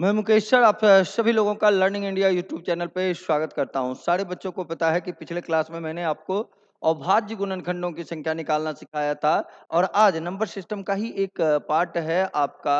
मैं मुकेश सर आप सभी लोगों का लर्निंग इंडिया यूट्यूब चैनल पे स्वागत करता हूं। सारे बच्चों को पता है कि पिछले क्लास में मैंने आपको अभाज्य गुणनखंडों की संख्या निकालना सिखाया था और आज नंबर सिस्टम का ही एक पार्ट है आपका।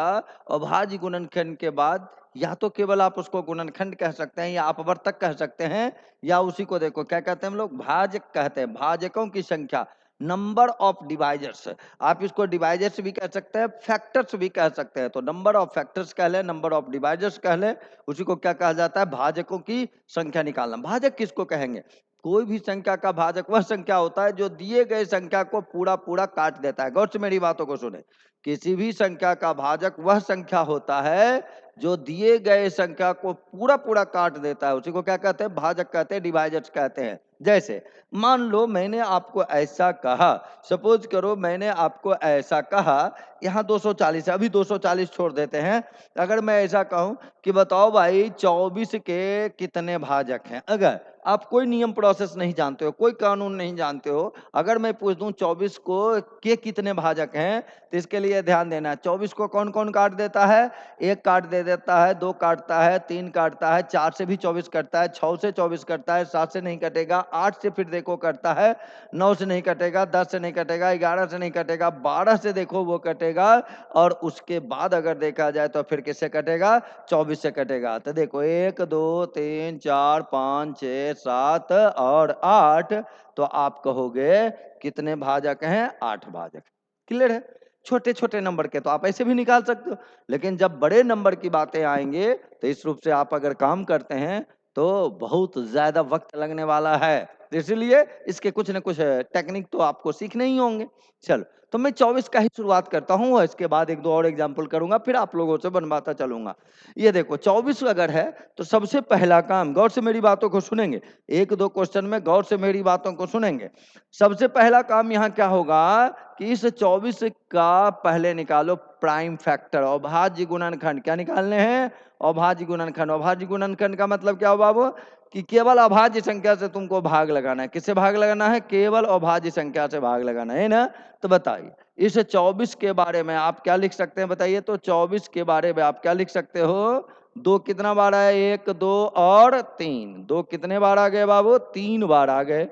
अभाज्य गुणनखंड के बाद या तो केवल आप उसको गुणनखंड कह सकते हैं या अपवर्तक कह सकते हैं या उसी को देखो क्या कहते हैं हम लोग, भाजक कहते हैं। भाजकों की संख्या, नंबर ऑफ डिवाइजर्स। आप इसको डिवाइजर्स भी कह सकते हैं, फैक्टर्स भी कह सकते हैं। तो नंबर ऑफ फैक्टर्स कह ले, नंबर ऑफ डिवाइजर्स कह ले, उसी को क्या कहा जाता है, भाजकों की संख्या निकालना। भाजक किसको कहेंगे? कोई भी संख्या का भाजक वह संख्या होता है जो दिए गए संख्या को पूरा पूरा काट देता है। गौर से मेरी बातों को सुने। किसी भी संख्या का भाजक वह संख्या होता है जो दिए गए संख्या को पूरा पूरा काट देता है, उसी को क्या कहते हैं, भाजक कहते हैं, डिवाइजर्स कहते हैं। जैसे मान लो मैंने आपको ऐसा कहा, सपोज करो मैंने आपको ऐसा कहा, यहाँ 240 है, अभी 240 छोड़ देते हैं। अगर मैं ऐसा कहूं कि बताओ भाई 24 के कितने भाजक हैं, अगर आप कोई नियम प्रोसेस नहीं जानते हो, कोई कानून नहीं जानते हो, अगर मैं पूछ दूं 24 को के कितने भाजक हैं, तो इसके लिए ध्यान देना है। 24 को कौन कौन काट देता है? एक काट दे देता है, दो काटता है, तीन काटता है, 4 से भी 24 कटता है, 6 से 24 कटता है, 7 से नहीं कटेगा, 8 से फिर देखो कटता है, 9 से नहीं कटेगा, 10 से नहीं कटेगा, 11 से नहीं कटेगा, 12 से देखो वो कटेगा, और उसके बाद अगर देखा जाए तो फिर किससे कटेगा? 24 से कटेगा। तो देखो 1 2 3 4 5 6 7 और 8, तो आप कहोगे कितने भाजक हैं? 8 भाजक। क्लियर है? छोटे छोटे नंबर के तो आप ऐसे भी निकाल सकते हो, लेकिन जब बड़े नंबर की बातें आएंगे तो इस रूप से आप अगर काम करते हैं तो बहुत ज्यादा वक्त लगने वाला है। तो इसलिए इसके कुछ न कुछ टेक्निक तो आपको सीखने ही होंगे। चलो, तो मैं 24 का ही शुरुआत करता हूँ और इसके बाद एक दो और एग्जाम्पल करूंगा, फिर आप लोगों से बनवाता चलूंगा। ये देखो 24 अगर है तो सबसे पहला काम, गौर से मेरी बातों को सुनेंगे, एक दो क्वेश्चन में गौर से मेरी बातों को सुनेंगे। सबसे पहला काम यहाँ क्या होगा कि इस 24 का पहले निकालो प्राइम फैक्टर, अभाज्य गुणनखंड। क्या निकालने हैं? अभाज्य गुणनखंड। अभाज्य गुणनखंड का मतलब क्या हो बाबू? कि केवल अभाज्य संख्या से तुमको भाग लगाना है। किससे भाग लगाना है? केवल अभाज्य संख्या से भाग लगाना है ना। तो बताइए इस 24 के बारे में आप क्या लिख सकते हैं, बताइए। तो 24 के बारे में आप क्या लिख सकते हो? दो कितना बार आया? 1 2 और 3। दो कितने बार आ गए बाबू? 3 बार आ गए।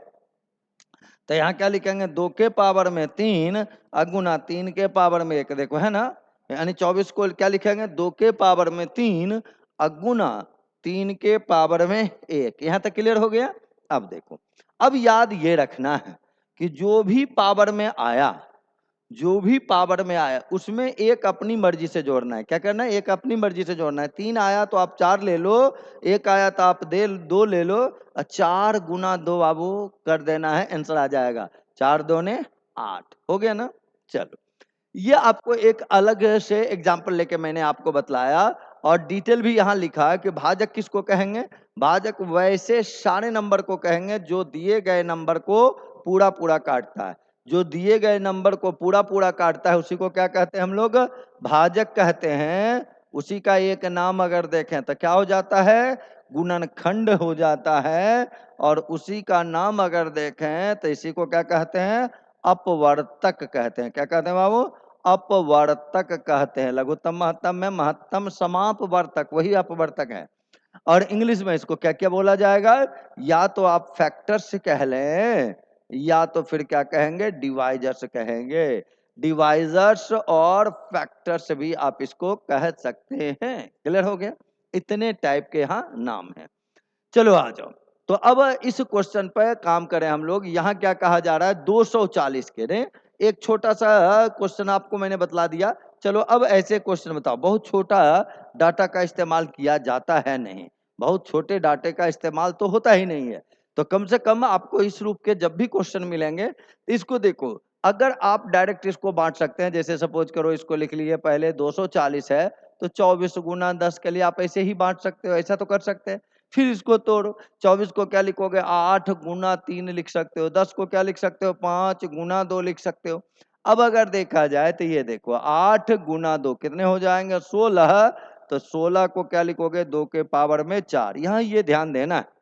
तो यहाँ क्या लिखेंगे? 2 के पावर में 3 अगुना 3 के पावर में 1। देखो है ना, यानी 24 को क्या लिखेंगे? 2 के पावर में 3 अगुना 3 के पावर में 1। यहाँ तक क्लियर हो गया? अब देखो, अब याद ये रखना है कि जो भी पावर में आया, जो भी पावर में आया उसमें एक अपनी मर्जी से जोड़ना है। क्या करना है? एक अपनी मर्जी से जोड़ना है। 3 आया तो आप 4 ले लो, 1 आया तो आप 2 ले लो, 4 गुना 2 बाबू कर देना है, आंसर आ जाएगा। 4 दूने 8 हो गया ना। चलो, ये आपको एक अलग से एग्जाम्पल लेके मैंने आपको बतलाया और डिटेल भी यहाँ लिखा है कि भाजक किसको कहेंगे? भाजक वैसे सारे नंबर को कहेंगे जो दिए गए नंबर को पूरा पूरा काटता है। जो दिए गए नंबर को पूरा पूरा काटता है उसी को क्या कहते हैं हम लोग? भाजक कहते हैं। उसी का एक नाम अगर देखें तो क्या हो जाता है? गुणनखंड हो जाता है। और उसी का नाम अगर देखें तो इसी को क्या कहते हैं? अपवर्तक कहते हैं। क्या कहते हैं बाबू? अपवर्तक कहते हैं। लघुत्तम महत्तम में महत्तम समापवर्तक, वही अपवर्तक है। और इंग्लिश में इसको क्या क्या बोला जाएगा? या तो आप फैक्टर्स कह लें या तो फिर क्या कहेंगे? डिवाइजर्स कहेंगे। डिवाइजर्स और फैक्टर्स भी आप इसको कह सकते हैं। क्लियर हो गया? इतने टाइप के यहाँ नाम है। चलो आ जाओ, तो अब इस क्वेश्चन पर काम करें हम लोग। यहाँ क्या कहा जा रहा है? 240 के ने एक छोटा सा क्वेश्चन आपको मैंने बतला दिया। चलो अब ऐसे क्वेश्चन बताओ, बहुत छोटा डाटा का इस्तेमाल किया जाता है नहीं, बहुत छोटे डाटे का इस्तेमाल तो होता ही नहीं है। तो कम से कम आपको इस रूप के जब भी क्वेश्चन मिलेंगे इसको देखो, अगर आप डायरेक्ट इसको बांट सकते हैं, जैसे सपोज करो इसको लिख लिए पहले 240 है तो 24 गुना 10 के लिए आप ऐसे ही बांट सकते हो, ऐसा तो कर सकते हैं। फिर इसको तोड़ो, 24 को क्या लिखोगे? 8 गुना 3 लिख सकते हो। 10 को क्या लिख सकते हो? 5 गुना 2 लिख सकते हो। अब अगर देखा जाए तो ये देखो 8 गुना 2 कितने हो जाएंगे? 16। तो 16 को क्या लिखोगे? 2 के पावर में 4। यहाँ ये ध्यान देना है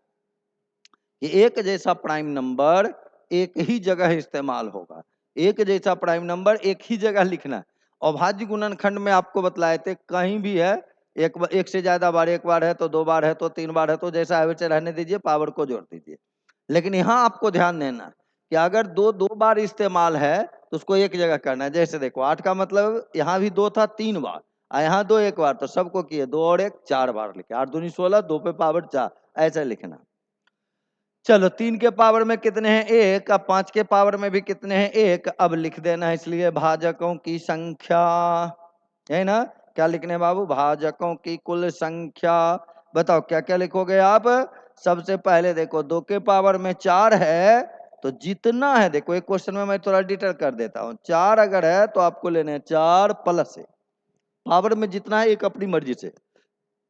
कि एक जैसा प्राइम नंबर एक ही जगह इस्तेमाल होगा। एक जैसा प्राइम नंबर एक ही जगह लिखना है। अभाज्य गुणनखंड में आपको बतलाए थे कहीं भी है एक से ज्यादा बार, एक बार है तो 2 बार है तो 3 बार है तो जैसा है वैसे रहने दीजिए, पावर को जोड़ दीजिए। लेकिन यहाँ आपको ध्यान देना कि अगर 2 बार इस्तेमाल है तो उसको एक जगह करना है। जैसे देखो 8 का मतलब यहाँ भी 2 था 3 बार, यहाँ 2 एक बार, तो सबको किए 2 और 1 4 बार लिखे। 8 दूनी 16, 2 पे पावर 4, ऐसा लिखना। चलो 3 के पावर में कितने हैं 1, अब 5 के पावर में भी कितने हैं 1, अब लिख देना है। इसलिए भाजकों की संख्या है ना, क्या लिखने बाबू, भाजकों की कुल संख्या। बताओ क्या क्या लिखोगे आप। सबसे पहले देखो 2 के पावर में 4 है तो जितना है, देखो एक क्वेश्चन में मैं थोड़ा डिटेल कर देता हूँ। 4 अगर है तो आपको लेने हैं 4 प्लस है, पावर में जितना है एक अपनी मर्जी से।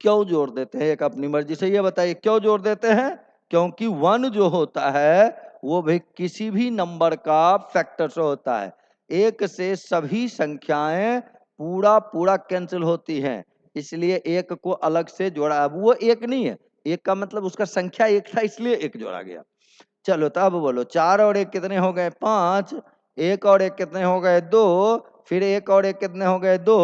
क्यों जोड़ देते हैं एक अपनी मर्जी से, ये बताइए क्यों जोड़ देते हैं। क्योंकि 1 जो होता है वो भी किसी भी नंबर का फैक्टर से होता है। 1 से सभी संख्याएं पूरा पूरा कैंसिल होती हैं, इसलिए 1 को अलग से जोड़ा। अब वो 1 नहीं है, 1 का मतलब उसका संख्या 1 था इसलिए 1 जोड़ा गया। चलो तो अब बोलो 4 और 1 कितने हो गए 5, 1 और 1 कितने हो गए 2, फिर 1 और 1 कितने हो गए 2,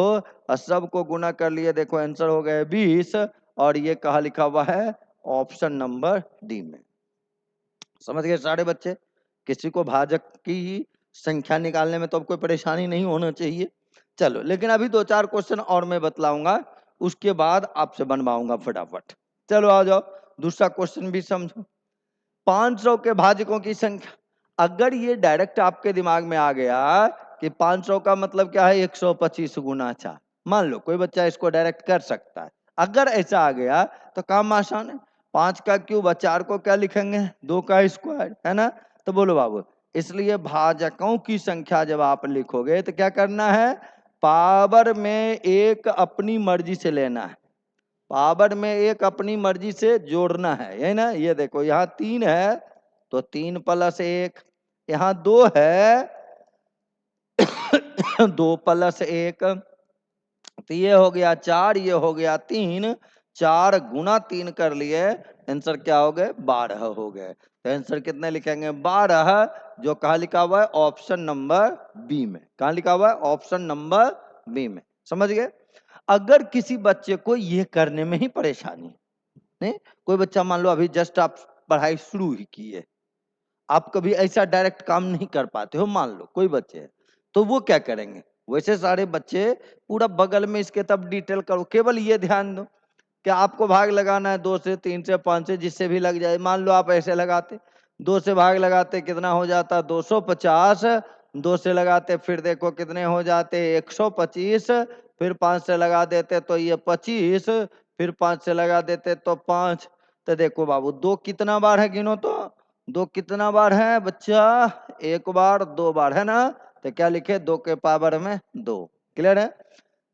और सबको गुना कर लिए, देखो आंसर हो गए 20। और ये कहाँ लिखा हुआ है, ऑप्शन नंबर डी में। समझ गए सारे बच्चे। किसी को भाजक की संख्या निकालने में तो अब कोई परेशानी नहीं होना चाहिए। चलो लेकिन अभी 2-4 क्वेश्चन और मैं बतलाऊंगा, उसके बाद आपसे बनवाऊंगा फटाफट। चलो आ जाओ, दूसरा क्वेश्चन भी समझो। 500 के भाजकों की संख्या। अगर ये डायरेक्ट आपके दिमाग में आ गया कि 500 का मतलब क्या है 125 गुना 4, मान लो कोई बच्चा इसको डायरेक्ट कर सकता है। अगर ऐसा आ गया तो काम आसान है। 5 का क्यूब, 4 को क्या लिखेंगे 2 का स्क्वायर, है ना। तो बोलो बाबू, इसलिए भाजकों की संख्या जब आप लिखोगे तो क्या करना है, पावर में एक अपनी मर्जी से लेना है, पावर में एक अपनी मर्जी से जोड़ना है ना। ये देखो यहाँ 3 है तो 3 प्लस 1, यहाँ 2 है 2 प्लस 1, तो ये हो गया 4, ये हो गया 3, 4 गुना 3 कर लिए, आंसर क्या हो गए 12 हो गए। तो आंसर कितने लिखेंगे 12, जो कहा लिखा हुआ है ऑप्शन नंबर बी में। कहा लिखा हुआ है ऑप्शन नंबर बी में। समझ गए। अगर किसी बच्चे को ये करने में ही परेशानी नहीं, कोई बच्चा मान लो अभी जस्ट आप पढ़ाई शुरू ही की है, आप कभी ऐसा डायरेक्ट काम नहीं कर पाते हो, मान लो कोई बच्चे है, तो वो क्या करेंगे, वैसे सारे बच्चे पूरा बगल में इसके तब डिटेल करो। केवल ये ध्यान दो कि आपको भाग लगाना है 2 से 3 से 5 से, जिससे भी लग जाए। मान लो आप ऐसे लगाते, 2 से भाग लगाते कितना हो जाता 250, 2 से लगाते फिर देखो कितने हो जाते 125, फिर 5 से लगा देते तो ये 25, फिर 5 से लगा देते तो 5। तो देखो बाबू 2 कितना बार है गिनो तो, 2 कितना बार है बच्चा, 1 बार 2 बार है ना। तो क्या लिखे 2 के पावर में 2। क्लियर है।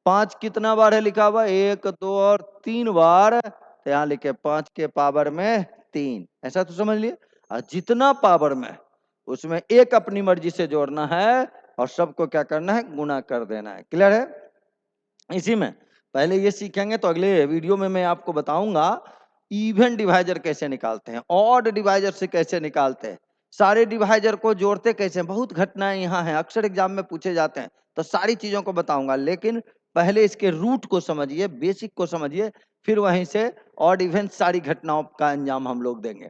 5 कितना बार है लिखा हुआ 1 2 और 3 बार, तो यहाँ लिखे 5 के पावर में 3, ऐसा तो समझ लिए। और जितना पावर में उसमें एक अपनी मर्जी से जोड़ना है और सबको क्या करना है गुना कर देना है। क्लियर है। इसी में पहले ये सीखेंगे तो अगले वीडियो में मैं आपको बताऊंगा इवन डिवाइजर कैसे निकालते हैं, ऑड डिवाइजर से कैसे निकालते हैं, सारे डिवाइजर को जोड़ते कैसे हैं। बहुत घटनाएं यहाँ हैं, अक्सर एग्जाम में पूछे जाते हैं, तो सारी चीजों को बताऊंगा। लेकिन पहले इसके रूट को समझिए, बेसिक को समझिए, फिर वहीं से ऑड इवन सारी घटनाओं का अंजाम हम लोग देंगे।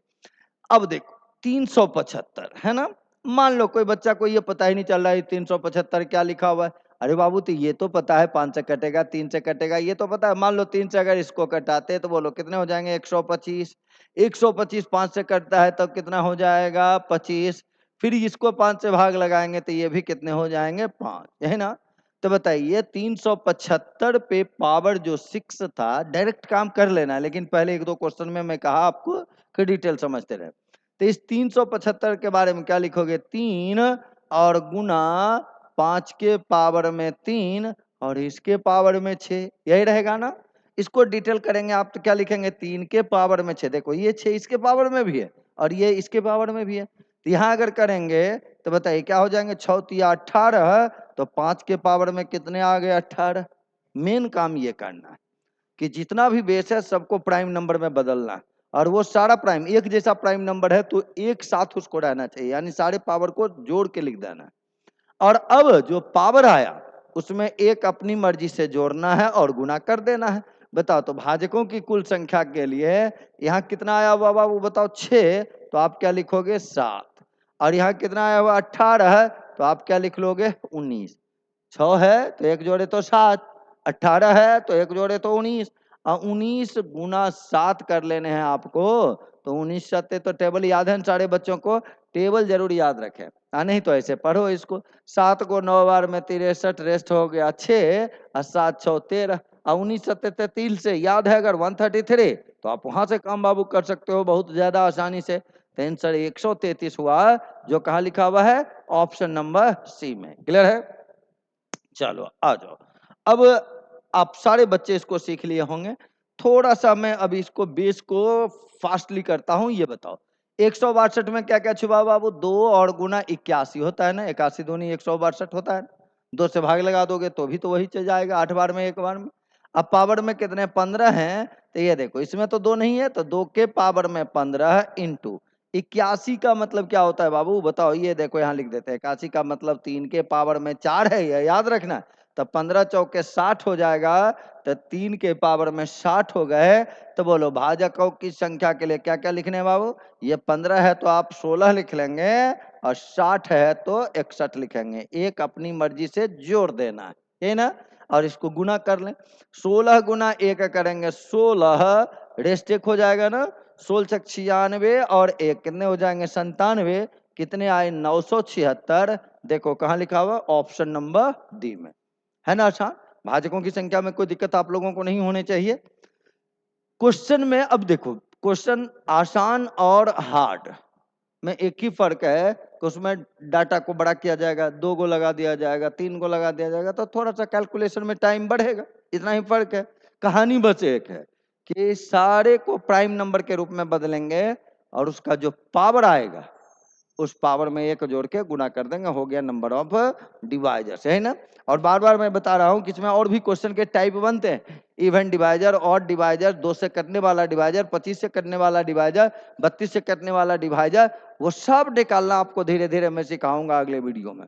अब देखो 375 है ना, मान लो कोई बच्चा को ये पता ही नहीं चल रहा है 375 क्या लिखा हुआ है। अरे बाबू तो ये तो पता है 5 से कटेगा 3 से कटेगा, ये तो पता है। मान लो 3 से अगर इसको कटाते हैं तो बोलो कितने हो जाएंगे 125, 125 5 से कटता है तब कितना हो जाएगा 25, फिर इसको 5 से भाग लगाएंगे तो ये भी कितने हो जाएंगे 5, है ना। तो बताइए 375 पे पावर जो 6 था, डायरेक्ट काम कर लेना, लेकिन पहले 1-2 क्वेश्चन में मैं कहा आपको कि डिटेल समझते रहे। तो इस 375 के बारे में क्या लिखोगे 3 और गुना 5 के पावर में 3 और इसके पावर में 6, यही रहेगा ना। इसको डिटेल करेंगे आप तो क्या लिखेंगे 3 के पावर में 6, देखो ये 6 इसके पावर में भी है और ये इसके पावर में भी है। तो यहाँ अगर करेंगे तो बताइए क्या हो जाएंगे 6 तिया 18, तो 5 के पावर में कितने आ गए 18। मेन काम ये करना है कि जितना भी बेस है सबको प्राइम नंबर में बदलना है, और वो सारा प्राइम एक जैसा प्राइम नंबर है तो एक साथ उसको रहना चाहिए, यानी सारे पावर को जोड़ के लिख देना है। और अब जो पावर आया उसमें एक अपनी मर्जी से जोड़ना है और गुना कर देना है। बताओ तो भाजकों की कुल संख्या के लिए यहाँ कितना आया हुआ बाबू बताओ 6, तो आप क्या लिखोगे 7। और यहाँ कितना आया हुआ 18, तो आप क्या लिख लोगे 19। 6 है तो एक जोड़े तो 7, 18 है तो एक जोड़े तो 19, और 19 गुना 7 कर लेने हैं आपको। तो 19 सत्ते तो टेबल याद है सारे बच्चों को, टेबल जरूर याद रखें, नहीं तो ऐसे पढ़ो इसको। 7 को 9 बार में 63, रेस्ट हो गया 6, और 7 6 13, और 19 सत्ते 33 से याद है अगर 133, तो आप वहां से काम बाबू कर सकते हो बहुत ज्यादा आसानी से। तो आंसर 133 हुआ, जो कहाँ लिखा हुआ है ऑप्शन नंबर सी में। क्लियर है? चलो आ जाओ। अब आप सारे बच्चे इसको सीख लिए होंगे, थोड़ा सा मैं अब इसको बेस को फास्टली करता हूं। ये बताओ 162 में क्या क्या छुपा बाबू? 2 और गुना 81 होता है ना, 81 दूनी 162 होता है। 2 से भाग लगा दोगे तो भी तो वही चल जाएगा, 8 बार में 1 बार में। अब पावर में कितने 15 हैं, तो ये देखो इसमें तो 2 नहीं है, तो 2 के पावर में 15 इंटू 81 का मतलब क्या होता है बाबू बताओ? ये देखो यहाँ लिख देते हैं, 81 का मतलब 3 के पावर में 4 है, ये याद रखना। तो 15 चौके 60 हो जाएगा, तो 3 के पावर में 60 हो गए। तो बोलो भाजकों की संख्या के लिए क्या क्या लिखने हैं बाबू? ये 15 है तो आप 16 लिख लेंगे, और 60 है तो 61 लिखेंगे। एक अपनी मर्जी से जोड़ देना है ना, और इसको गुना कर लें। 16 गुना 1 करेंगे 16, रेस्ट 1 हो जाएगा ना, 16 96 और 1 कितने हो जाएंगे 97, कितने आए 976। देखो कहाँ लिखा हुआ? ऑप्शन नंबर डी में, है ना आसान। भाजकों की संख्या में कोई दिक्कत आप लोगों को नहीं होने चाहिए। क्वेश्चन में अब देखो, क्वेश्चन आसान और हार्ड में एक ही फर्क है कि उसमें डाटा को बड़ा किया जाएगा, 2 को लगा दिया जाएगा, 3 को लगा दिया जाएगा, तो थोड़ा सा कैलकुलेशन में टाइम बढ़ेगा, इतना ही फर्क है। कहानी बस एक है कि सारे को प्राइम नंबर के रूप में बदलेंगे, और उसका जो पावर आएगा उस पावर में 1 जोड़ के गुना कर देंगे, हो गया नंबर ऑफ डिवाइजर्स, है ना। और बार बार मैं बता रहा हूं कि इसमें और भी क्वेश्चन के टाइप बनते हैं, इवन डिवाइजर, ऑड डिवाइजर, 2 से कटने वाला डिवाइजर, 25 से कटने वाला डिवाइजर, 32 से कटने वाला डिवाइजर, वो सब निकालना आपको धीरे धीरे मैं सिखाऊंगा अगले वीडियो में।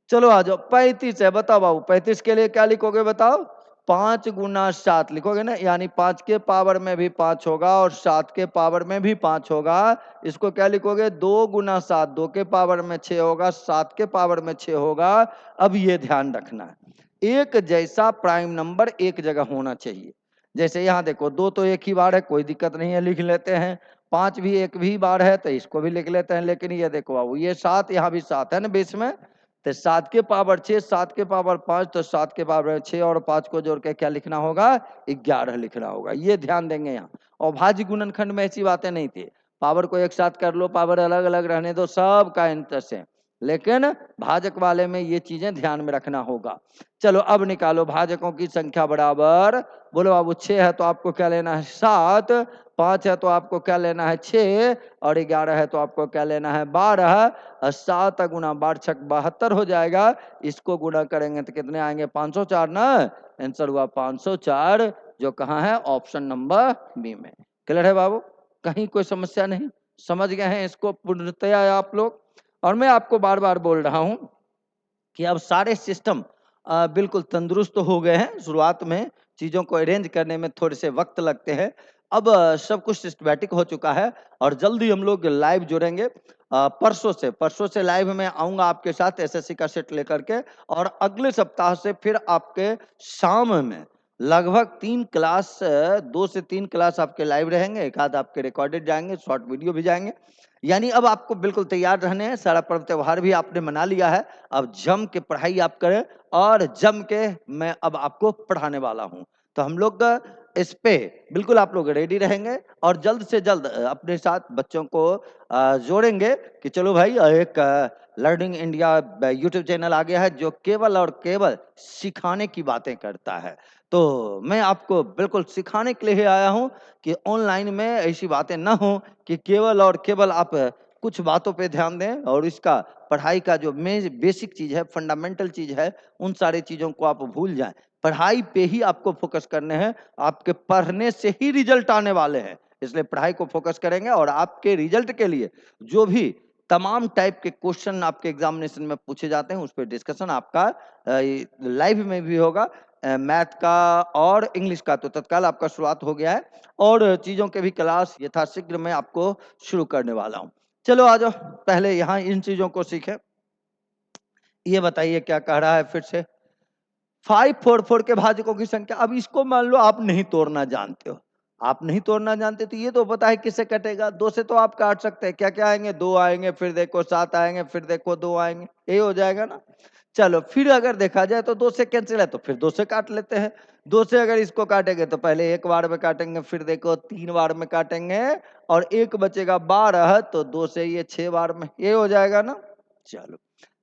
चलो आ जाओ, 35 है, बताओ बाबू 35 के लिए क्या लिखोगे बताओ? 5 गुना 7 लिखोगे ना, यानी 5 के पावर में भी 5 होगा और 7 के पावर में भी 5 होगा। इसको क्या लिखोगे? 2 गुना 7, 2 के पावर में 6 होगा, 7 के पावर में 6 होगा। अब ये ध्यान रखना है, एक जैसा प्राइम नंबर एक जगह होना चाहिए। जैसे यहाँ देखो 2 तो एक ही बार है, कोई दिक्कत नहीं है, लिख लेते हैं। 5 भी एक भी बार है तो इसको भी लिख लेते हैं। लेकिन ये देखो बाबू, ये 7, यहाँ भी 7 है ना बेस में, तो 7 के पावर 6, 7 के पावर 5, तो 7 के पावर 6 और 5 को जोड़ के क्या लिखना होगा? 11 लिखना होगा। ये ध्यान देंगे यहाँ। और भाज्य गुणनखंड में ऐसी बातें नहीं थी, पावर को एक साथ कर लो, पावर अलग अलग रहने दो, सब का इंटरेस्ट है। लेकिन भाजक वाले में ये चीजें ध्यान में रखना होगा। चलो अब निकालो भाजकों की संख्या बराबर, बोलो बाबू 6 है तो आपको क्या लेना है 7, 5 है तो आपको क्या लेना है 6, और 11 है तो आपको क्या लेना है 12, और 7 गुना 12 छक 72 हो जाएगा। इसको गुना करेंगे तो कितने आएंगे 504 ना, आंसर हुआ 504, जो कहाँ है ऑप्शन नंबर बी में। क्लियर है बाबू? कहीं कोई समस्या नहीं, समझ गए हैं इसको पूर्णतया आप लोग? और मैं आपको बार बार बोल रहा हूं कि अब सारे सिस्टम बिल्कुल तंदुरुस्त हो गए हैं। शुरुआत में चीजों को अरेंज करने में थोड़े से वक्त लगते हैं, अब सब कुछ सिस्टमैटिक हो चुका है, और जल्दी हम लोग लाइव जुड़ेंगे। परसों से लाइव में आऊंगा आपके साथ एसएससी का सेट लेकर के, और अगले सप्ताह से फिर आपके शाम में लगभग 3 क्लास, 2 से 3 क्लास आपके लाइव रहेंगे, एक आध आपके रिकॉर्डेड जाएंगे, शॉर्ट वीडियो भी जाएंगे। यानी अब आपको बिल्कुल तैयार रहने हैं, सारा पर्व त्योहार भी आपने मना लिया है, अब जम के पढ़ाई आप करें, और जम के मैं अब आपको पढ़ाने वाला हूं। तो हम लोग इस पे बिल्कुल आप लोग रेडी रहेंगे, और जल्द से जल्द अपने साथ बच्चों को जोड़ेंगे कि चलो भाई एक लर्निंग इंडिया यूट्यूब चैनल आ गया है जो केवल और केवल सिखाने की बातें करता है। तो मैं आपको बिल्कुल सिखाने के लिए ही आया हूं कि ऑनलाइन में ऐसी बातें ना हो कि केवल और केवल आप कुछ बातों पे ध्यान दें, और इसका पढ़ाई का जो बेसिक चीज है, फंडामेंटल चीज है, उन सारी चीजों को आप भूल जाएं। पढ़ाई पे ही आपको फोकस करने हैं, आपके पढ़ने से ही रिजल्ट आने वाले हैं, इसलिए पढ़ाई को फोकस करेंगे। और आपके रिजल्ट के लिए जो भी तमाम टाइप के क्वेश्चन आपके एग्जामिनेशन में पूछे जाते हैं, उस पर डिस्कशन आपका लाइव में भी होगा। मैथ का और इंग्लिश का तो तत्काल आपका शुरुआत हो गया है और चीज़ों के भी क्लास यथाशीघ्र मैं आपको शुरू करने वाला हूँ। चलो आ जाओ, पहले यहाँ इन चीज़ों को सीखें। ये बताइए क्या कह रहा है फिर से? 5 4 4 के भाजकों की संख्या। अब इसको मान लो आप नहीं तोड़ना जानते हो, आप नहीं तोड़ना जानते तो ये तो पता है किससे कटेगा, 2 से तो आप काट सकते हैं। क्या क्या आएंगे? 2 आएंगे, फिर देखो 7 आएंगे, फिर देखो 2 आएंगे, यही हो जाएगा ना। चलो फिर अगर देखा जाए तो 2 से कैंसिल है तो फिर 2 से काट लेते हैं। 2 से अगर इसको काटेंगे तो पहले एक बार में काटेंगे, फिर देखो 3 बार में काटेंगे और एक बचेगा 12, तो 2 से ये 6 बार में, ये हो जाएगा ना। चलो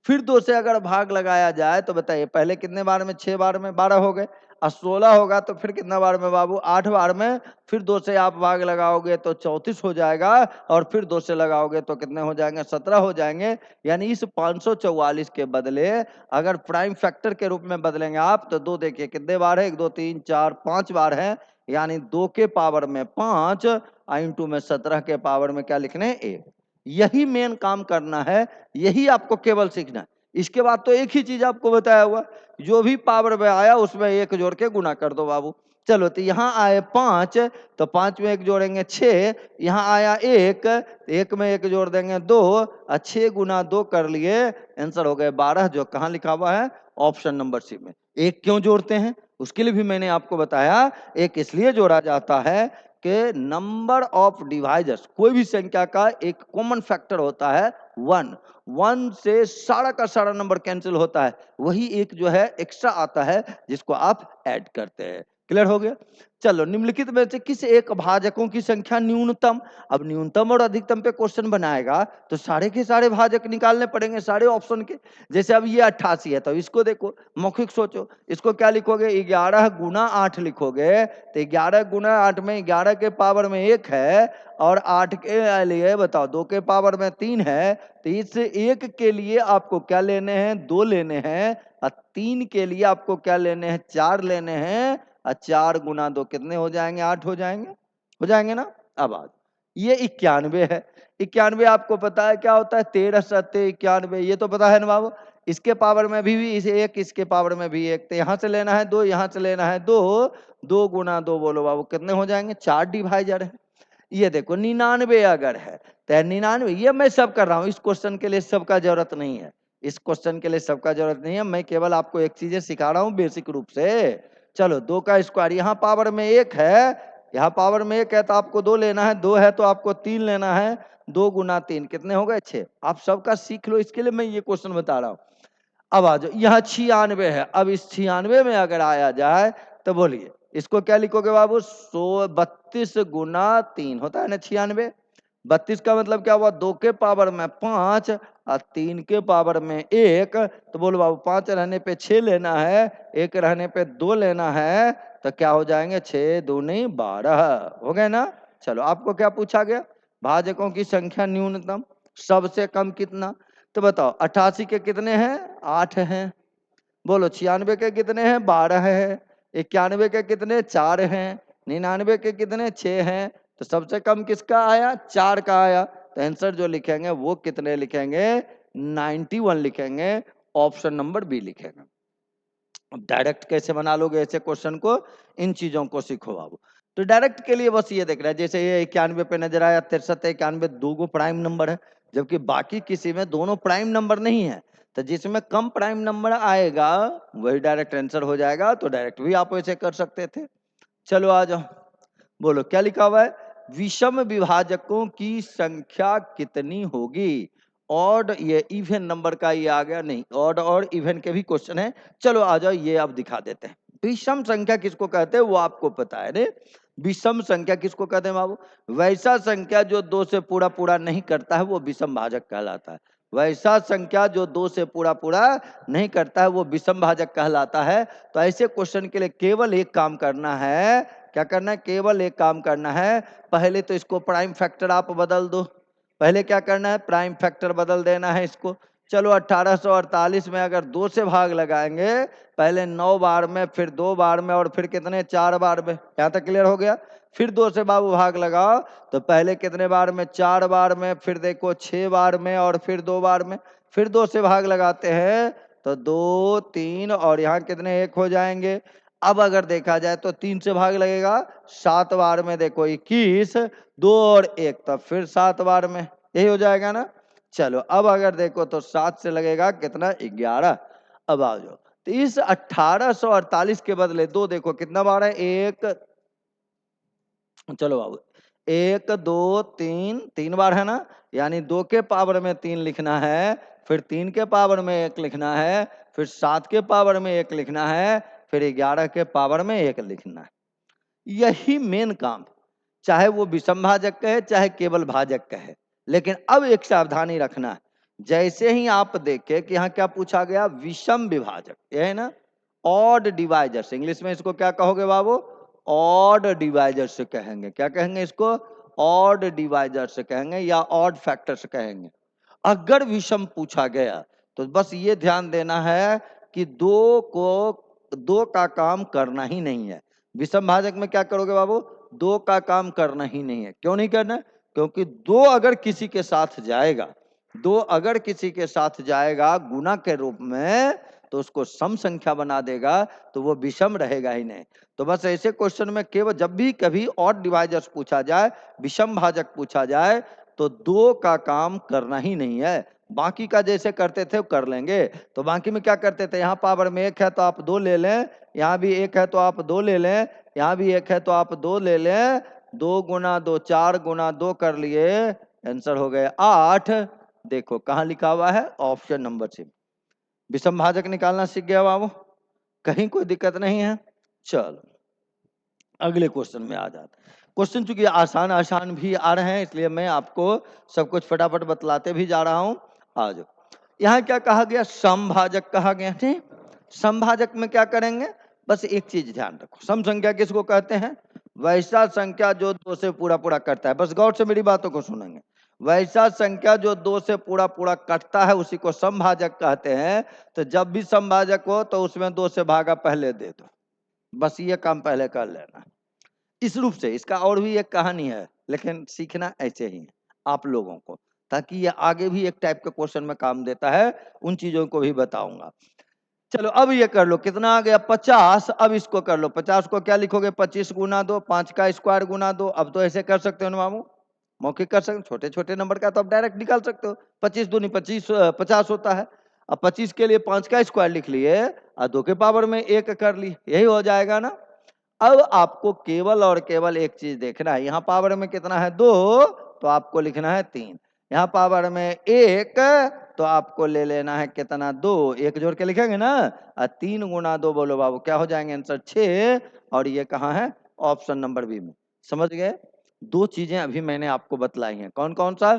फिर 2 से अगर भाग लगाया जाए तो बताइए पहले कितने बार में? 6 बार में, 12 हो गए और 16 होगा तो फिर कितना बार में बाबू? 8 बार में। फिर 2 से आप भाग लगाओगे तो 34 हो जाएगा और फिर 2 से लगाओगे तो कितने हो जाएंगे? 17 हो जाएंगे। यानी इस 544 के बदले अगर प्राइम फैक्टर के रूप में बदलेंगे आप तो 2 देखिए कितने बार है? 1 2 3 4 5 बार है, यानी 2 के पावर में 5 इंटू में 17 के पावर में क्या लिखने? 1। यही मेन काम करना है, यही आपको केवल सीखना है। इसके बाद तो एक ही चीज आपको बताया हुआ, जो भी पावर में आया उसमें 1 जोड़ के गुना कर दो बाबू। चलो तो यहाँ आए 5, तो 5 में 1 जोड़ेंगे 6, यहाँ आया 1, 1 में 1 जोड़ देंगे 2 और 6 गुना 2 कर लिए, आंसर हो गए 12, जो कहाँ लिखा हुआ है? ऑप्शन नंबर सी में। 1 क्यों जोड़ते हैं उसके लिए भी मैंने आपको बताया। 1 इसलिए जोड़ा जाता है कि नंबर ऑफ डिवाइजर्स, कोई भी संख्या का एक कॉमन फैक्टर होता है 1। 1 से सारा का सारा नंबर कैंसिल होता है, वही एक जो है एक्स्ट्रा आता है जिसको आप ऐड करते हैं। क्लियर हो गया? चलो निम्नलिखित में से किस एक भाजकों की संख्या न्यूनतम? अब न्यूनतम और अधिकतम पे क्वेश्चन बनाएगा तो सारे के सारे भाजक निकालने पड़ेंगे, सारे ऑप्शन के। जैसे अब ये 88 है तो इसको देखो, मौखिक सोचो, इसको क्या लिखोगे? 11 गुना 8 लिखोगे तो 11 गुना 8 में 11 के पावर में 1 है और 8 के लिए बताओ 2 के पावर में 3 है, तो इस 1 के लिए आपको क्या लेने हैं? 2 लेने हैं और 3 के लिए आपको क्या लेने हैं? 4 लेने हैं और 4 गुना 2 कितने हो जाएंगे? 8 हो जाएंगे, हो जाएंगे ना। अब आज ये 91 है। 91 आपको पता है क्या होता है? 13 सत्ते 91, ये तो पता है ना बाबू। इसके पावर में भी इसे 1, इसके पावर में भी 1, तो यहाँ से लेना है 2, यहाँ से लेना है 2, 2 गुना 2 बोलो बाबू कितने हो जाएंगे? 4 डिवाइजर है। ये देखो 99 अगर है तो 99, ये मैं सब कर रहा हूँ, इस क्वेश्चन के लिए सबका जरूरत नहीं है, इस क्वेश्चन के लिए सबका जरूरत नहीं है, मैं केवल आपको एक चीजें सिखा रहा हूँ बेसिक रूप से। चलो 2 का स्क्वायर, यहाँ पावर में 1 है, यहाँ पावर में 1 है तो आपको 2 लेना है, 2 है तो आपको 3 लेना है, 2 गुना 3 कितने हो गए? 6। आप सबका सीख लो, इसके लिए मैं ये क्वेश्चन बता रहा हूँ। अब आ जाओ, यहाँ 96 है। अब इस 96 में अगर आया जाए तो बोलिए इसको क्या लिखोगे बाबू? 32 गुना 3 होता है ना 96। 32 का मतलब क्या हुआ? 2 के पावर में 5 और 3 के पावर में 1, तो बोलो बाबू 5 रहने पे 6 लेना है, 1 रहने पे 2 लेना है, तो क्या हो जाएंगे? 6 दूनी 12 हो गए ना। चलो आपको क्या पूछा गया? भाजकों की संख्या न्यूनतम, सबसे कम कितना? तो बताओ 88 के कितने हैं? 8 हैं। बोलो 96 के कितने हैं? 12 है। 91 के कितने? 4 हैं। 99 के कितने? 6 हैं। तो सबसे कम किसका आया? 4 का आया। तो आंसर जो लिखेंगे वो कितने लिखेंगे? 91 लिखेंगे, ऑप्शन नंबर बी लिखेंगे। अब डायरेक्ट कैसे बना लोगे ऐसे क्वेश्चन को? इन चीजों को सीखो बाबू। तो डायरेक्ट के लिए बस ये देख रहा है, जैसे ये 91 पे नजर आया, 63 91 दो गो प्राइम नंबर है, जबकि बाकी किसी में दोनों प्राइम नंबर नहीं है। तो जिसमें कम प्राइम नंबर आएगा वही डायरेक्ट आंसर हो जाएगा, तो डायरेक्ट भी आप ऐसे कर सकते थे। चलो आ जाओ, बोलो क्या लिखा हुआ है? विषम विभाजकों की संख्या कितनी होगी? ऑड, ये इवन नंबर का ये आ गया नहीं, ऑड और इवन के भी क्वेश्चन है। चलो आ जाओ, ये अब दिखा देते हैं। विषम संख्या किसको कहते हैं वो आपको पता है रे। विषम संख्या किसको कहते हैं बाबू? वैसा संख्या जो 2 से पूरा पूरा नहीं करता है वो विषम भाजक कहलाता है। वैसा संख्या जो 2 से पूरा पूरा नहीं करता है वो विषम भाजक कहलाता है। तो ऐसे क्वेश्चन के लिए केवल एक काम करना है, क्या करना है? केवल एक काम करना है, पहले तो इसको प्राइम फैक्टर आप बदल दो। पहले क्या करना है? प्राइम फैक्टर बदल देना है इसको। चलो 1848 में अगर 2 से भाग लगाएंगे, पहले 9 बार में, फिर 2 बार में और फिर कितने? 4 बार में। यहाँ तक क्लियर हो गया? फिर 2 से बाबू भाग लगाओ तो पहले कितने बार में? 4 बार में, फिर देखो 6 बार में और फिर 2 बार में। फिर 2 से भाग लगाते हैं तो 2 3 और यहाँ कितने? 1 हो जाएंगे। अब अगर देखा जाए तो 3 से भाग लगेगा, 7 बार में देखो 21, 2 और 1 तब फिर 7 बार में, यही हो जाएगा ना। चलो अब अगर देखो तो 7 से लगेगा कितना, 11। अब आ जाओ, तो इस 1848 के बदले 2 देखो कितना बार है, 1, चलो बाबू 1 2 3, 3 बार है ना, यानी 2 के पावर में 3 लिखना है, फिर 3 के पावर में 1 लिखना है, फिर 7 के पावर में 1 लिखना है, फिर 11 के पावर में 1 लिखना है। यही मेन काम, चाहे वो विषम भाजक कहे चाहे केवल भाजक कहे। लेकिन अब एक सावधानी रखना है, जैसे ही आप देखें कि यहाँ क्या पूछा गया, विषम विभाजक, ये है ना, ऑड डिवाइजर्स, इंग्लिश में इसको क्या कहोगे बाबू, ऑड डिवाइजर से कहेंगे। क्या कहेंगे इसको, ऑड डिवाइजर से कहेंगे या ऑड फैक्टर से कहेंगे। अगर विषम पूछा गया तो बस ये ध्यान देना है कि दो का काम करना ही नहीं है। विषम भाजक में क्या करोगे बाबू, 2 का काम करना ही नहीं है। क्यों नहीं करना, क्योंकि 2 अगर किसी के साथ जाएगा, 2 अगर किसी के साथ जाएगा गुना के रूप में, तो उसको सम संख्या बना देगा, तो वो विषम रहेगा ही नहीं। तो बस ऐसे क्वेश्चन में केवल जब भी कभी ऑड डिवाइजर्स पूछा जाए, विषम भाजक पूछा जाए, तो 2 का काम करना ही नहीं है। बाकी का जैसे करते थे वो कर लेंगे। तो बाकी में क्या करते थे, यहाँ पावर में 1 है तो आप 2 ले लें, यहाँ भी 1 है तो आप 2 ले लें, यहाँ भी 1 है तो आप 2 ले लें, 2 गुना 2 4 गुना 2 कर लिए, आंसर हो गए 8। देखो कहाँ लिखा हुआ है, ऑप्शन नंबर सी। विषम भाजक निकालना सीख गया बाबू, कहीं कोई दिक्कत नहीं है। चलो अगले क्वेश्चन में आ जाते। क्वेश्चन चूंकि आसान आसान भी आ रहे हैं, इसलिए मैं आपको सब कुछ फटाफट बतलाते भी जा रहा हूं। आ जाओ, यहाँ क्या कहा गया, समभाजक कहा गया। ठीक, समभाजक में क्या करेंगे, बस एक चीज ध्यान रखो, सम संख्या किसको कहते हैं, वैसा संख्या जो 2 से पूरा पूरा करता है। बस गौर से मेरी बातों को सुनेंगे, वैसा संख्या जो 2 से पूरा पूरा कटता है उसी को समभाजक कहते हैं। तो जब भी समभाजक हो तो उसमें 2 से भागा पहले दे दो, बस ये काम पहले कर लेना। इस रूप से इसका और भी एक कहानी है, लेकिन सीखना ऐसे ही है आप लोगों को, ताकि ये आगे भी एक टाइप के क्वेश्चन में काम देता है, उन चीजों को भी बताऊंगा। चलो अब ये कर लो, कितना आ गया 50। अब इसको कर लो, 50 को क्या लिखोगे, 25 गुना 2, 5 का स्क्वायर गुना 2। अब तो ऐसे कर सकते हो ना मामू, मौखिक कर सकते, छोटे छोटे नंबर का तो आप डायरेक्ट निकाल सकते हो। 25 दूनी 25, 50 होता है। अब 25 के लिए 5 का स्क्वायर लिख लिए और 2 के पावर में 1 कर ली, यही हो जाएगा ना। अब आपको केवल और केवल एक चीज देखना है, यहाँ पावर में कितना है 2, तो आपको लिखना है 3। यहाँ पावर में 1, तो आपको ले लेना है कितना 2, 1 जोड़ के लिखेंगे ना, 3 गुना 2 बोलो बाबू क्या हो जाएंगे आंसर 6। और ये कहाँ है, ऑप्शन नंबर बी में। समझ गए, 2 चीजें अभी मैंने आपको बतलाई हैं, कौन कौन सा,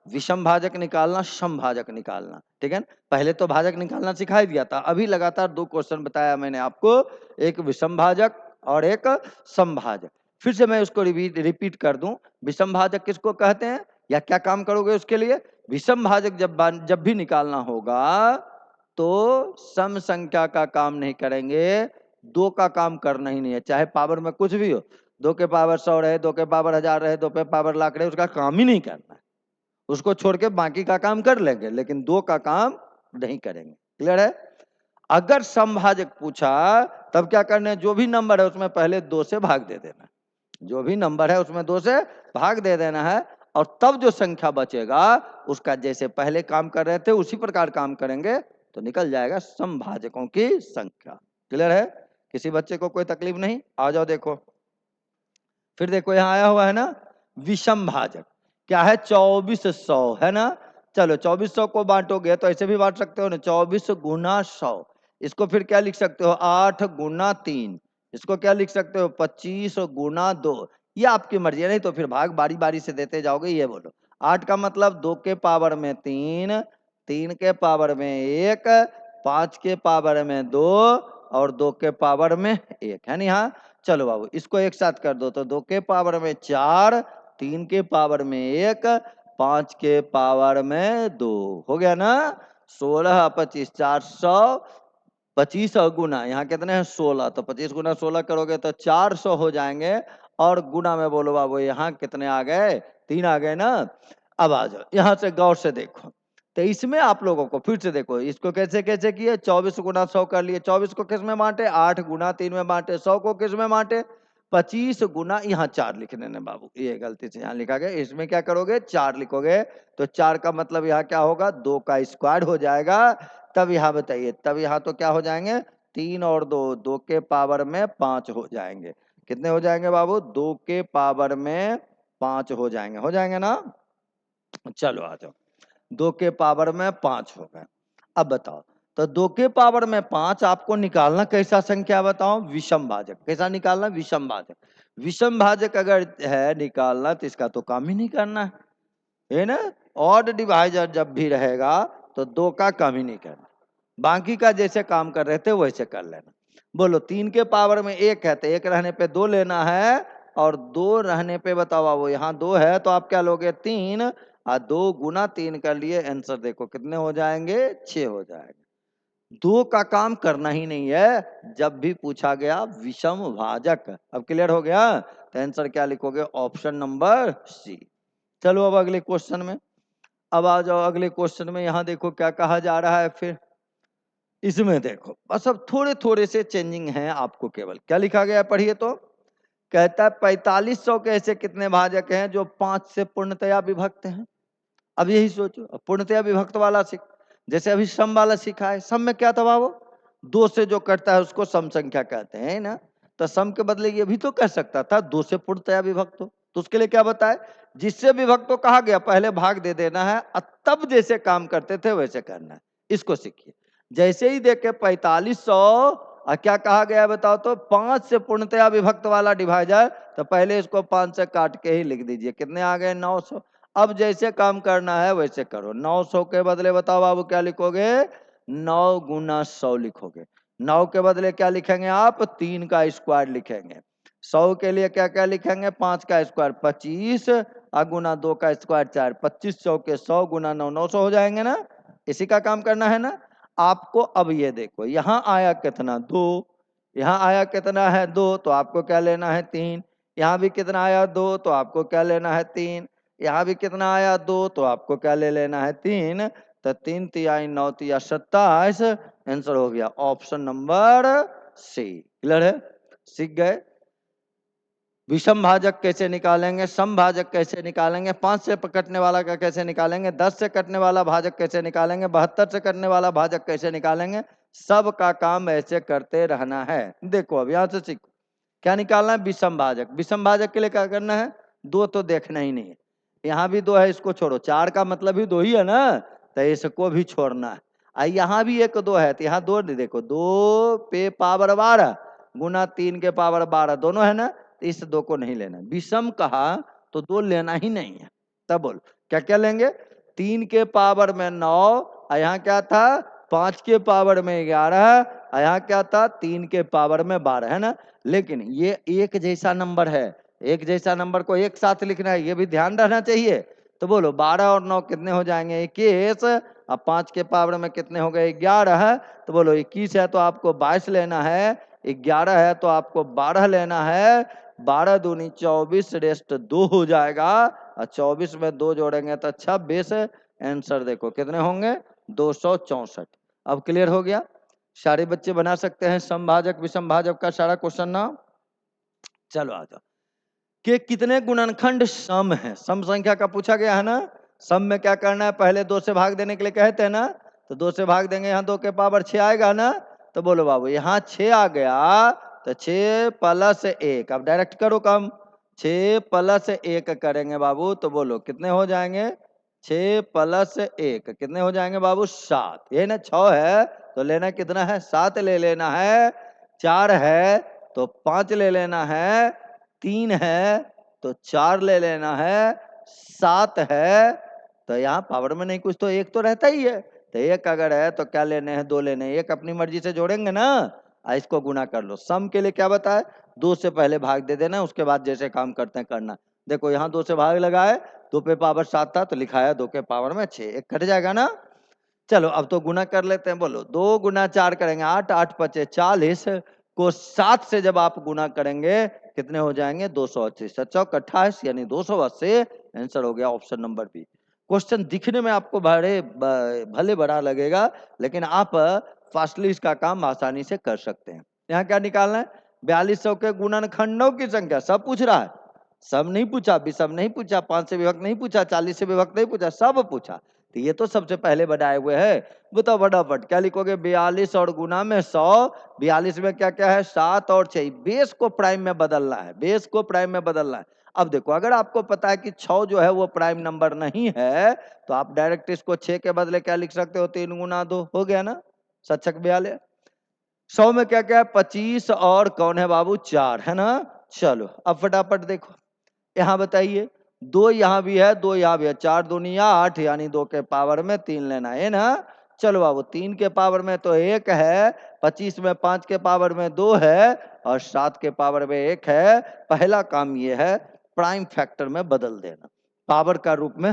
विषम भाजक निकालना, सम भाजक निकालना। ठीक है, पहले तो भाजक निकालना सिखाई दिया था, अभी लगातार 2 क्वेश्चन बताया मैंने आपको, एक विषम भाजक और एक समभाजक। फिर से मैं उसको रिपीट कर दूं, विषम भाजक किसको कहते हैं या क्या काम करोगे उसके लिए। विषम भाजक जब भी निकालना होगा तो सम संख्या का काम नहीं करेंगे, 2 का काम करना ही नहीं है, चाहे पावर में कुछ भी हो। 2 के पावर 100 रहे, 2 के पावर 1000 रहे, 2 के पावर लाख रहे, उसका काम ही नहीं करना है। उसको छोड़ के बाकी का काम कर लेंगे, लेकिन 2 का काम नहीं करेंगे। क्लियर है। अगर समभाजक पूछा तब क्या करना है, जो भी नंबर है उसमें पहले 2 से भाग दे देना, जो भी नंबर है उसमें 2 से भाग दे देना है, और तब जो संख्या बचेगा उसका जैसे पहले काम कर रहे थे उसी प्रकार काम करेंगे, तो निकल जाएगा समभाजकों की संख्या। क्लियर है, किसी बच्चे को कोई तकलीफ नहीं। आ जाओ देखो, फिर देखो यहाँ आया हुआ है ना विषम भाजक, क्या है 2400 है ना। चलो 2400 को बांटोगे तो ऐसे भी बांट सकते हो ना, 24 गुना 100। इसको फिर क्या लिख सकते हो, 8 गुना 3। इसको क्या लिख सकते हो, 25 गुना 2। ये आपकी मर्जी है, नहीं तो फिर भाग बारी बारी से देते जाओगे। ये बोलो 8 का मतलब 2 के पावर में 3, 3 के पावर में 1, 5 के पावर में 2 और 2 के पावर में 1 है ना। यहाँ चलो बाबू इसको एक साथ कर दो, तो 2 के पावर में 4, 3 के पावर में 1, 5 के पावर में 2 हो गया ना। 16 25 400, 25 और गुना यहाँ कितने हैं 16, तो 25 गुना 16 करोगे तो 400 हो जाएंगे। और गुना में बोलो बाबू यहाँ कितने आ गए, 3 आ गए ना। अब आ जाओ यहाँ से गौर से देखो, तो इसमें आप लोगों को फिर से देखो, इसको कैसे कैसे किए, 24 गुना 100 कर लिए, 24 को किस में बांटे, 8 गुना 3 में बांटे, 100 को किस में बांटे, 25 गुना, यहाँ 4 लिख देने बाबू, ये गलती से यहाँ लिखा गया, इसमें क्या करोगे 4 लिखोगे, तो 4 का मतलब यहाँ क्या होगा, 2 का स्क्वायर हो जाएगा। तब यहाँ बताइए, तब यहाँ तो क्या हो जाएंगे, 3 और 2, 2 के पावर में 5 हो जाएंगे। कितने हो जाएंगे बाबू, 2 के पावर में 5 हो जाएंगे ना। चलो आ जाओ, 2 के पावर में 5 हो गए। अब बताओ, तो 2 के पावर में 5 आपको निकालना कैसा संख्या बताओ, विषम भाजक। कैसा निकालना, विषम भाजक। विषम भाजक अगर है निकालना तो इसका तो काम ही नहीं करना है ना। ऑड डिवाइजर जब भी रहेगा तो 2 का काम ही नहीं करना, बाकी का जैसे काम कर रहे थे वैसे कर लेना। बोलो 3 के पावर में 1 है तो 1 रहने पे 2 लेना है, और 2 रहने पे बताओ, वो यहाँ 2 है तो आप क्या लोगे 3, और 2 गुना 3 कर लिए, आंसर देखो कितने हो जाएंगे, 6 हो जाएंगे। 2 का काम करना ही नहीं है जब भी पूछा गया विषम भाजक। अब क्लियर हो गया, तो आंसर क्या लिखोगे, ऑप्शन नंबर सी। चलो अब अगले क्वेश्चन में, अब आ जाओ अगले क्वेश्चन में, यहां देखो क्या कहा जा रहा है। फिर इसमें देखो बस अब थोड़े थोड़े से चेंजिंग हैं आपको, केवल क्या लिखा गया पढ़िए तो, कहता है 4500 के ऐसे कितने भाजक हैं जो 5 से पूर्णतया विभक्त हैं। अब यही सोचो, अब पूर्णतया विभक्त वाला सीख, जैसे अभी सम वाला सीखा है, सम में क्या था बाबू, 2 से जो कटता है उसको सम संख्या कहते हैं ना। तो सम के बदले ये भी तो कह सकता था 2 से पूर्णतया विभक्त हो, तो उसके लिए क्या बताए, जिससे विभक्त हो कहा गया पहले भाग दे देना है, और तब जैसे काम करते थे वैसे करना है। इसको सीखिए, जैसे ही देखे 4500 और क्या कहा गया बताओ तो, 5 से पूर्णतया विभक्त वाला डिवाइजर, तो पहले इसको 5 से काट के ही लिख दीजिए, कितने आ गए 900। अब जैसे काम करना है वैसे करो, 900 के बदले बताओ बाबू क्या लिखोगे, 9 गुना 100 लिखोगे। 9 के बदले क्या लिखेंगे आप, 3 का स्क्वायर लिखेंगे। 100 के लिए क्या क्या लिखेंगे, 5 का स्क्वायर 25, और गुना 2 का स्क्वायर 4, 2500 के 100 गुना 9, 900 हो जाएंगे ना। इसी का काम करना है ना आपको। अब ये देखो यहाँ आया कितना 2, यहाँ आया कितना है 2, तो आपको क्या लेना है 3, यहाँ भी कितना आया 2, तो आपको क्या लेना है 3, यहाँ भी कितना आया 2, तो आपको क्या ले लेना है 3। तो 3 तिहाई 9 तिया 27, आंसर हो गया ऑप्शन नंबर सी। क्लियर है, सीख गए। विषम भाजक कैसे निकालेंगे, सम भाजक कैसे निकालेंगे, 5 से कटने वाला का कैसे निकालेंगे, 10 से कटने वाला भाजक कैसे निकालेंगे, 72 से कटने वाला भाजक कैसे निकालेंगे, सब का काम ऐसे करते रहना है। देखो अब यहाँ से सीखो क्या निकालना है, विषम भाजक। विषम भाजक के लिए क्या करना है, 2 तो देखना ही नहीं है, यहाँ भी 2 है इसको छोड़ो, 4 का मतलब ही 2 ही है ना, तो इसको भी छोड़ना है। यहाँ भी 1 2 है तो यहाँ 2 देखो, 2 पे पावर 12 गुना 3 के पावर 12 दोनों है ना, तो इस 2 को नहीं लेना। विषम कहा तो 2 लेना ही नहीं है। तब बोल क्या क्या लेंगे, 3 के पावर में 9, यहाँ क्या था 5 के पावर में 11, यहाँ क्या था 3 के पावर में 12 है ना। लेकिन ये एक जैसा नंबर है, एक जैसा नंबर को एक साथ लिखना है, ये भी ध्यान रहना चाहिए। तो बोलो 12 और 9 कितने हो जाएंगे 21, अब 5 के पावर में कितने हो गए 11, तो बोलो 21 है तो आपको 22 लेना है, 11 है तो आपको 12 लेना है, 12 दूनी 24 रेस्ट 2 हो जाएगा, और 24 में 2 जोड़ेंगे तो 26, आंसर देखो कितने होंगे 264। अब क्लियर हो गया, सारे बच्चे बना सकते हैं समभाजक विषम भाजक का सारा क्वेश्चन ना। चलो आ जाओ, कि कितने गुणनखंड सम है, सम संख्या का पूछा गया है ना। सम में क्या करना है, पहले 2 से भाग देने के लिए कहते हैं ना, तो 2 से भाग देंगे, यहाँ 2 के पावर 6 आएगा ना। तो बोलो बाबू यहाँ 6 आ गया, तो 6 प्लस 1, अब डायरेक्ट करो कम, 6 प्लस 1 करेंगे बाबू, तो बोलो कितने हो जाएंगे, 6 प्लस 1 कितने हो जाएंगे बाबू 7, ये ना 6 है तो लेना कितना है 7 ले लेना है, 4 है तो 5 ले लेना है, 3 है तो 4 ले लेना है, 7 है तो यहाँ पावर में नहीं कुछ तो 1 तो रहता ही है, तो 1 अगर है तो क्या लेने हैं 2 लेने हैं, 1 अपनी मर्जी से जोड़ेंगे ना, इसको गुना कर लो। सम के लिए क्या बताए, 2 से पहले भाग दे देना, उसके बाद जैसे काम करते हैं करना। देखो यहाँ 2 से भाग लगाए, 2 पे पावर 7 था तो लिखा है 2 के पावर में 6, 1 कट जाएगा ना। चलो अब तो गुना कर लेते हैं, बोलो 2 गुना 4 करेंगे 8, 8 पचे 40 को 7 से जब आप गुना करेंगे कितने हो जाएंगे 280, 7 चौक 28 यानी 280, आंसर हो गया ऑप्शन नंबर बी। क्वेश्चन दिखने में आपको भले बड़ा लगेगा, लेकिन आप फास्टली इसका काम आसानी से कर सकते हैं। यहाँ क्या निकालना है? 4200 के गुणनखंडों की संख्या। सब पूछ रहा है, सब नहीं पूछा, विषम नहीं पूछा, 5 से विभक्त नहीं पूछा, 40 से विभक्त नहीं पूछा, सब पूछा। तो ये तो सबसे पहले बनाए हुए है। बताओ फटाफट क्या लिखोगे? 42 और गुना में 100। 42 में क्या क्या है? 7 और 6। बेस को प्राइम में बदलना है, बेस को प्राइम में बदलना है। अब देखो, अगर आपको पता है कि 6 जो है वो प्राइम नंबर नहीं है, तो आप डायरेक्ट इसको 6 के बदले क्या लिख सकते हो? 3 गुना 2 हो गया ना, 7 42। 100 में क्या क्या है? 25 और कौन है बाबू? 4 है ना। चलो अब फटाफट देखो, यहाँ बताइए, 2 यहाँ भी है, 2 यहाँ भी है, 4 दूनी 8, यानी 2 के पावर में 3 लेना है ना। चलो बाबू, 3 के पावर में तो 1 है, 25 में 5 के पावर में 2 है, और 7 के पावर में 1 है। पहला काम ये है, प्राइम फैक्टर में बदल देना, पावर का रूप में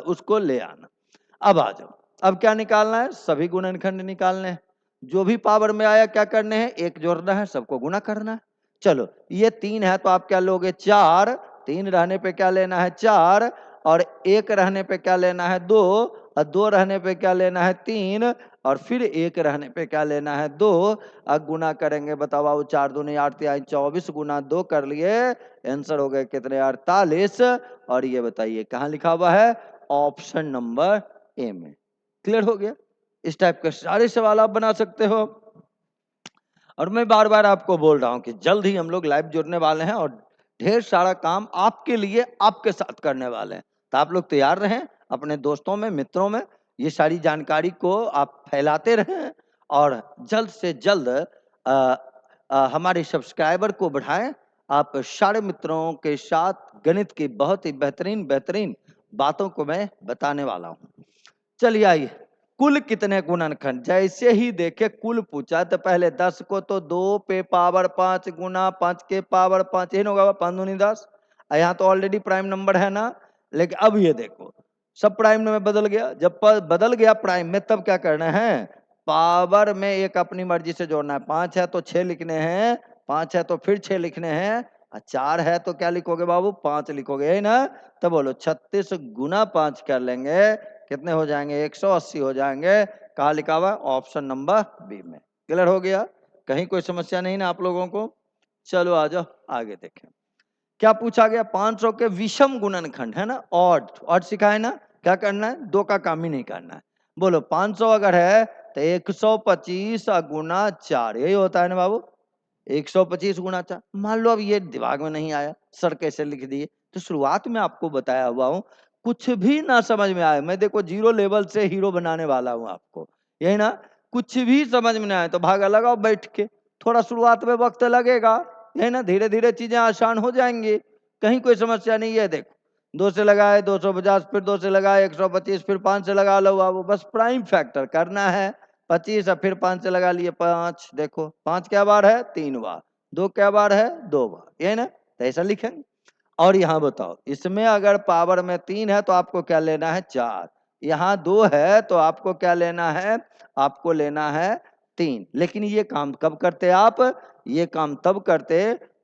उसको ले आना। अब आ जाओ, अब क्या निकालना है? सभी गुणनखंड निकालने हैं। जो भी पावर में आया क्या करने हैं? एक जोड़ना है, सबको गुना करना है। चलो, ये 3 है तो आप क्या लोगे? 4। 3 रहने पे क्या लेना है? 4। और 1 रहने पे क्या लेना है? 2। और 2 रहने पे क्या लेना है? 3। और फिर 1 रहने पे क्या लेना है? 2। अब गुना करेंगे, बताओ बाबू, 4 दूनी 8 तिहाई 24 गुना 2 कर लिए, आंसर हो गए कितने? 48। और ये बताइए कहाँ लिखा हुआ है? ऑप्शन नंबर ए में। क्लियर हो गया? इस टाइप के सारे सवाल आप बना सकते हो। और मैं बार बार आपको बोल रहा हूं कि जल्द ही हम लोग लाइव जुड़ने वाले हैं और ढेर सारा काम आपके लिए आपके साथ करने वाले हैं। तो आप लोग तैयार रहें, अपने दोस्तों में, मित्रों में ये सारी जानकारी को आप फैलाते रहें, और जल्द से जल्द हमारे सब्सक्राइबर को बढ़ाएं। आप सारे मित्रों के साथ गणित की बहुत ही बेहतरीन बेहतरीन बातों को मैं बताने वाला हूं। चलिए आइए, कुल कितने गुणनखंड? जैसे ही देखे कुल पूछा तो पहले 10 को तो 2 पे पावर 5 गुना 5 के पावर 5, यही होगा 5 दूनी 10। यहाँ तो ऑलरेडी प्राइम नंबर है ना। लेकिन अब ये देखो, सब प्राइम में बदल गया। जब बदल गया प्राइम में, तब क्या करना है? पावर में एक अपनी मर्जी से जोड़ना है। 5 है तो 6 लिखने हैं, 5 है तो फिर 6 लिखने हैं, और 4 है तो क्या लिखोगे बाबू? 5 लिखोगे, यही ना। तो बोलो 36 गुना 5 कर लेंगे, कितने हो जाएंगे? 180 हो जाएंगे। कहा लिखा हुआ? ऑप्शन नंबर बी में। क्लियर हो गया? कहीं कोई समस्या नहीं ना आप लोगों को? चलो आ जाओ आगे देखें क्या पूछा गया। 500 के विषम गुणनखंड है ना, ऑड। ऑड सिखाए ना, क्या करना है? 2 का काम ही नहीं करना है। बोलो 500 अगर है तो 125 गुना 4, यही होता है ना बाबू। 125 गुना 4। मान लो अब ये दिमाग में नहीं आया, सर कैसे लिख दिए? तो शुरुआत में आपको बताया हुआ हूं, कुछ भी ना समझ में आए, मैं देखो 0 लेवल से हीरो बनाने वाला हूं आपको, यही ना। कुछ भी समझ में ना आए तो भागा लगाओ बैठ के। थोड़ा शुरुआत में वक्त लगेगा, यही ना, धीरे धीरे चीजें आसान हो जाएंगी, कहीं कोई समस्या नहीं है। देखो 2 से लगाए 250, फिर 2 से लगाए 125, फिर 5 से लगा लो बाबू, बस प्राइम फैक्टर करना है। 25 और फिर 5 से लगा लिए 5। देखो 5 क्या बार है? 3 बार। 2 क्या बार है? 2 बार, यही ना। तो ऐसा लिखेंगे। और यहाँ बताओ, इसमें अगर पावर में 3 है तो आपको क्या लेना है? 4। यहाँ 2 है तो आपको क्या लेना है? आपको लेना है 3। लेकिन ये काम कब करते आप? ये काम तब करते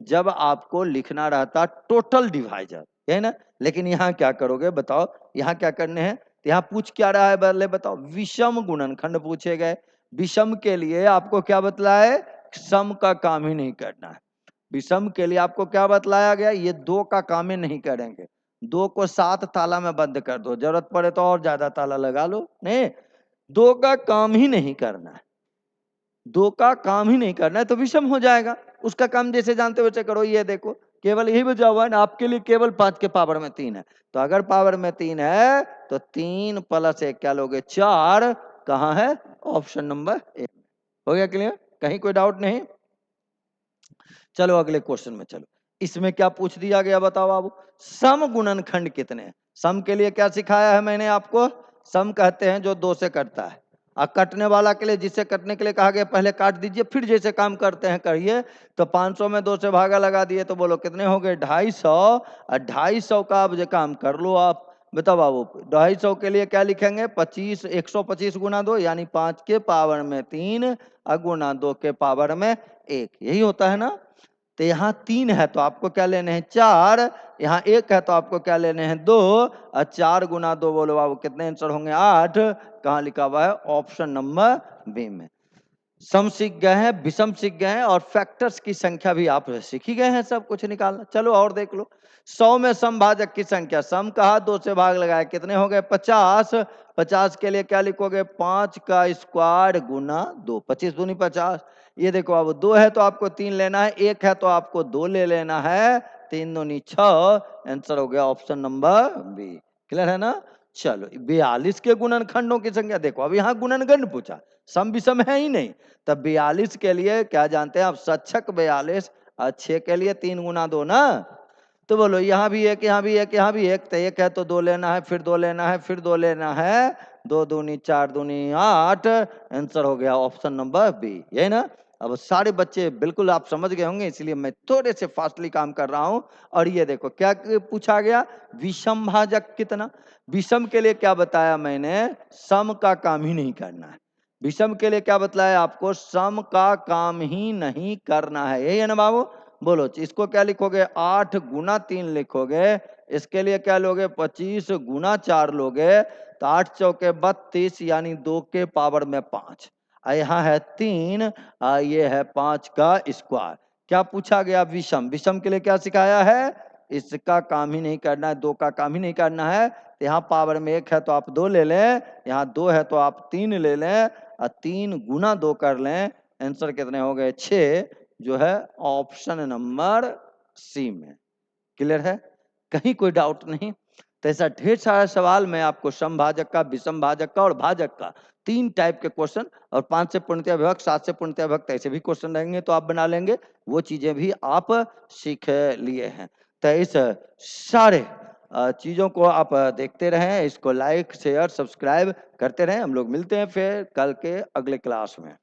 जब आपको लिखना रहता टोटल डिवाइजर, है ना। लेकिन यहाँ क्या करोगे बताओ? यहाँ क्या करने हैं? तो यहाँ पूछ क्या रहा है पहले बताओ? विषम गुणनखंड पूछे गए। विषम के लिए आपको क्या बतलाया है? सम का काम ही नहीं करना है। विषम के लिए आपको क्या बतलाया गया? ये 2 का काम ही नहीं करेंगे। 2 को 7 ताला में बंद कर दो, जरूरत पड़े तो और ज्यादा ताला लगा लो, नहीं 2 का काम ही नहीं करना है। 2 का काम ही नहीं करना है तो विषम हो जाएगा। उसका काम जैसे जानते हो वैसे करो। ये देखो केवल यही बचा हुआ है ना आपके लिए, केवल 5 के पावर में 3 है। तो अगर पावर में 3 है तो 3 प्लस 1 क्या लोगे? 4। कहाँ है? Option number A. हो गया क्लियर? कहीं कोई डाउट नहीं? चलो अगले क्वेश्चन में चलो। इसमें क्या पूछ दिया गया बताओ बाबू? सम गुणनखंड कितने हैं? सम के लिए क्या सिखाया है मैंने आपको? सम कहते हैं जो 2 से कटता है। और कटने वाला के लिए, जिससे कटने के लिए कहा गया पहले काट दीजिए फिर जैसे काम करते हैं करिए। तो 500 में 2 से भागा लगा दिए तो बोलो कितने हो गए? 250। और 250 का अब जो काम कर लो आप। बताओ बाबू 250 के लिए क्या लिखेंगे? 25, 125 गुना 2 यानी 5 के पावर में 3 और गुना 2 के पावर में 1, यही होता है ना। तो यहाँ 3 है तो आपको क्या लेने हैं 4, यहाँ 1 है तो आपको क्या लेने हैं 2, और 4 गुना 2 बोलो बाबू कितने आंसर होंगे 8। कहाँ लिखा हुआ है ऑप्शन नंबर बी में। सम सीख गए हैं, विषम सीख गए हैं और फैक्टर्स की संख्या भी आप सीख ही गए हैं सब कुछ निकालना। चलो और देख लो 100 में समभाजक की संख्या, सम कहा 2 से भाग लगाया कितने हो गए 50। 50 के लिए क्या लिखोगे 5 का स्क्वायर गुना 2, 25 दूनी 50। ये देखो अब 2 है तो आपको 3 लेना है, 1 है तो आपको 2 ले लेना है, 3 दूनी 6। आंसर हो गया ऑप्शन नंबर बी। क्लियर है ना। चलो 42 के गुणनखंडों की संख्या देखो, अब यहाँ गुणनखंड पूछा, सम विषम है ही नहीं। तब 42 के लिए क्या जानते हैं आप, सच्छक 42 और 6 के लिए 3 गुना 2 ना। तो बोलो यहाँ भी एक, यहाँ भी एक, यहाँ भी एक, तो एक है तो 2 लेना है, फिर 2 लेना है, फिर 2 लेना है, 2 दूनी 4 दूनी 8। आंसर हो गया ऑप्शन नंबर बी, यही ना। अब सारे बच्चे बिल्कुल आप समझ गए होंगे, इसलिए मैं थोड़े से फास्टली काम कर रहा हूं। और ये देखो क्या पूछा गया, विषम भाजक कितना। विषम के लिए क्या बताया मैंने, सम का काम ही नहीं करना है। विषम के लिए क्या बतलाया आपको, सम का काम ही नहीं करना है, यही है ना बाबू। बोलो इसको क्या लिखोगे 8 गुना 3 लिखोगे, इसके लिए क्या लोगे 25 गुना 4 लोगे, तो 8 चौके 32 यानी 2 के पावर में 5। यहाँ है 3, ये है 5 का स्क्वायर। क्या पूछा गया विषम, विषम के लिए क्या सिखाया है, इसका काम ही नहीं करना है, 2 का काम ही नहीं करना है। तो यहाँ पावर में 1 है तो आप 2 ले लें, यहाँ 2 है तो आप 3 ले लें, और 3 गुना 2 कर लें। आंसर कितने हो गए 6, जो है ऑप्शन नंबर सी में। क्लियर है, कहीं कोई डाउट नहीं। तो ऐसा ढेर सारा सवाल मैं आपको समभाजक का, विषम भाजक का और भाजक का 3 टाइप के क्वेश्चन, और 5 से पूर्णतया विभक्त, 7 से पूर्णतया विभक्त ऐसे भी क्वेश्चन रहेंगे तो आप बना लेंगे, वो चीजें भी आप सीख लिए हैं। तो इस सारे चीजों को आप देखते रहें, इसको लाइक शेयर सब्सक्राइब करते रहें। हम लोग मिलते हैं फिर कल के अगले क्लास में।